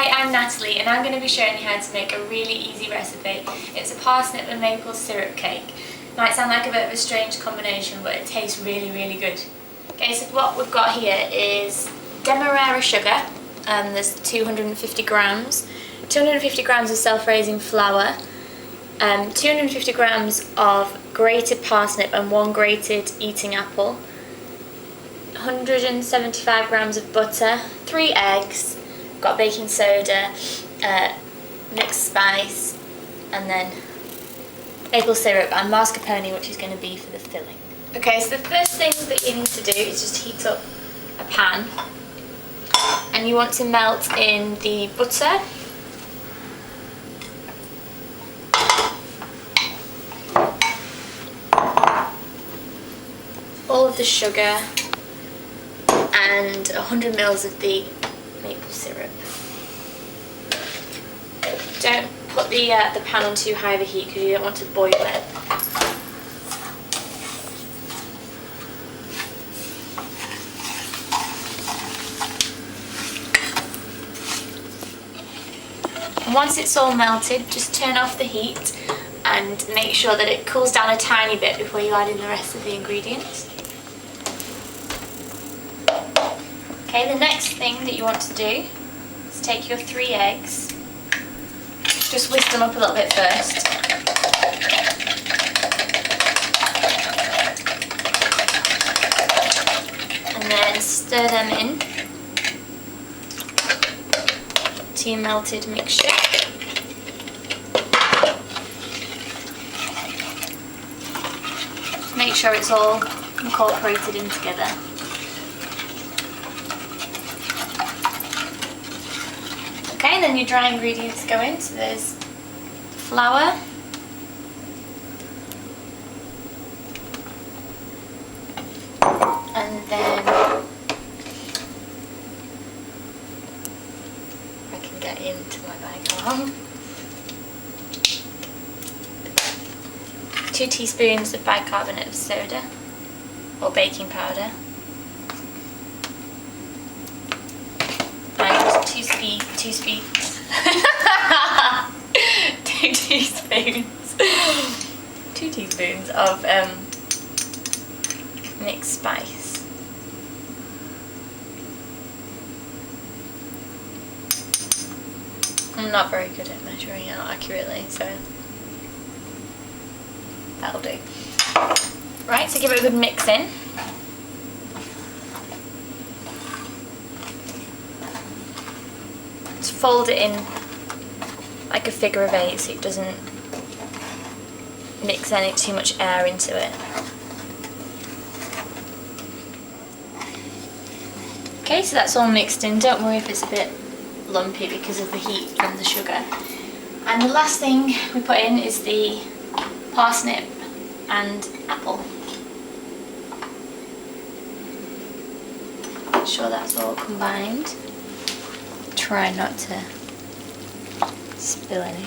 Hi, I'm Natalie and I'm going to be showing you how to make a really easy recipe. It's a parsnip and maple syrup cake. Might sound like a bit of a strange combination, but it tastes really, really good. Okay, so what we've got here is demerara sugar. There's 250 grams. 250 grams of self-raising flour. 250 grams of grated parsnip and 1 grated eating apple. 175 grams of butter, 3 eggs, got baking soda, mixed spice, and then maple syrup and mascarpone, which is going to be for the filling. Okay, so the first thing that you need to do is just heat up a pan, and you want to melt in the butter, all of the sugar, and 100 ml of the maple syrup. Don't put the pan on too high of a heat because you don't want to boil it. And once it's all melted, just turn off the heat and make sure that it cools down a tiny bit before you add in the rest of the ingredients. Okay, the next thing that you want to do is take your 3 eggs, just whisk them up a little bit first. And then stir them in to your melted mixture. Make sure it's all incorporated in together. Okay, then your dry ingredients go in. So there's flour, and then I can get into my bicarbonate. 2 teaspoons of bicarbonate of soda or baking powder. 2 teaspoons of mixed spice. I'm not very good at measuring out accurately, so that'll do. Right, so give it a good mix in. Just fold it in like a figure of 8 so it doesn't mix any too much air into it. Okay, so that's all mixed in. Don't worry if it's a bit lumpy because of the heat from the sugar. And the last thing we put in is the parsnip and apple. Make sure that's all combined. Try not to spill any.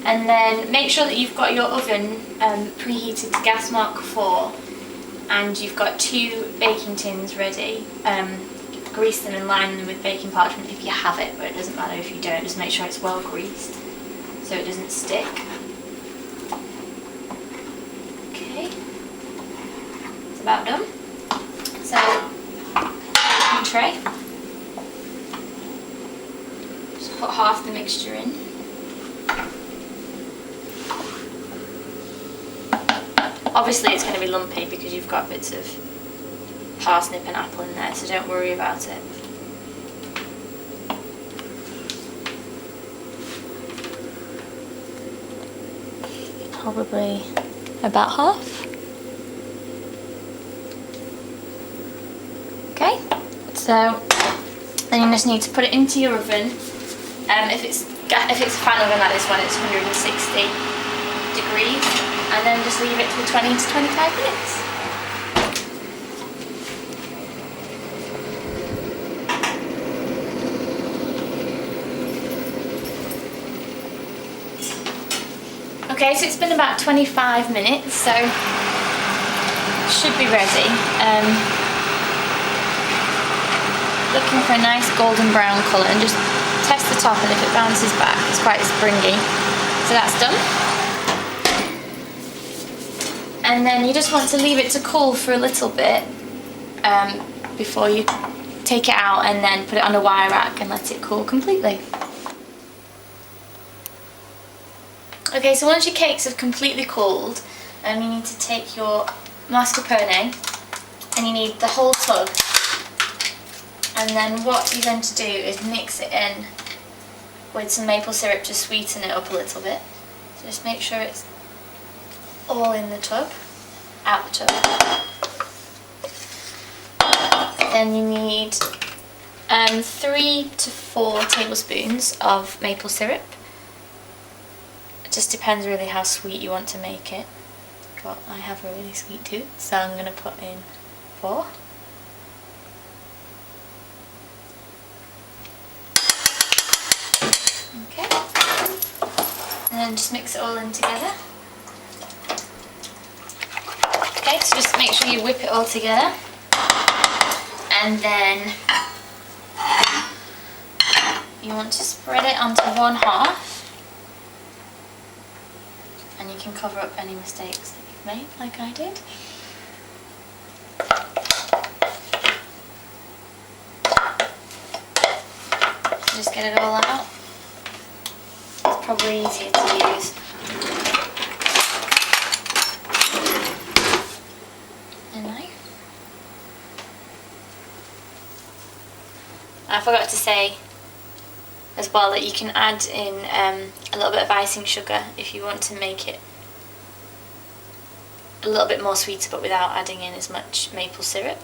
And then make sure that you've got your oven preheated to gas mark 4 and you've got 2 baking tins ready. Grease them and line them with baking parchment if you have it, but it doesn't matter if you don't. Just make sure it's well greased so it doesn't stick. Okay, it's about done. So, baking tray. Just put half the mixture in. Obviously it's going to be lumpy because you've got bits of parsnip and apple in there, so don't worry about it. Probably about half. Okay, so then you just need to put it into your oven. If it's a fan oven like this one, it's 160 degrees, and then just leave it for 20 to 25 minutes. Okay, so it's been about 25 minutes, so should be ready. Looking for a nice golden brown colour, and just test the top, and if it bounces back, it's quite springy. So that's done. And then you just want to leave it to cool for a little bit before you take it out, and then put it on a wire rack and let it cool completely. Okay, so once your cakes have completely cooled, you need to take your mascarpone, and you need the whole tub. And then what you're going to do is mix it in with some maple syrup to sweeten it up a little bit. So just make sure it's all in the tub, out the tub. Then you need 3 to 4 tablespoons of maple syrup. It just depends really how sweet you want to make it. But I have a really sweet tooth, so I'm going to put in 4. Okay, and then just mix it all in together. Okay, so just make sure you whip it all together, and then you want to spread it onto 1/2, and you can cover up any mistakes that you've made, like I did. Just get it all out. It's probably easier to use a knife. I forgot to say as well that you can add in a little bit of icing sugar if you want to make it a little bit more sweeter, but without adding in as much maple syrup.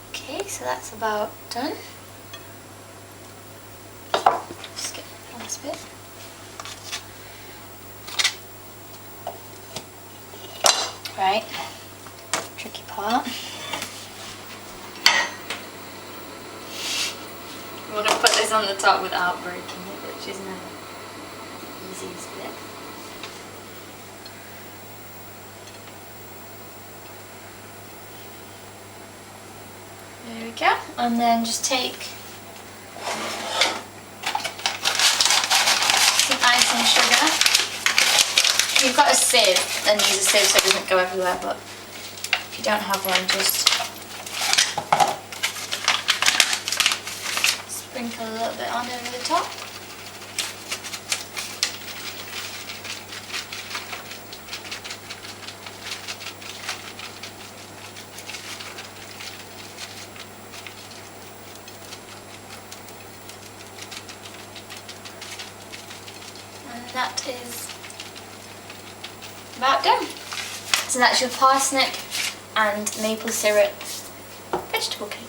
Okay, so that's about done. Just get the last bit. Right, tricky part. We want to put this on the top without breaking it, which is never the easiest bit. There we go, and then just take some icing sugar. If you've got a sieve, then use a sieve so it doesn't go everywhere, but if you don't have one, just sprinkle a little bit on over the top. And that is about done. So that's your parsnip and maple syrup vegetable cake.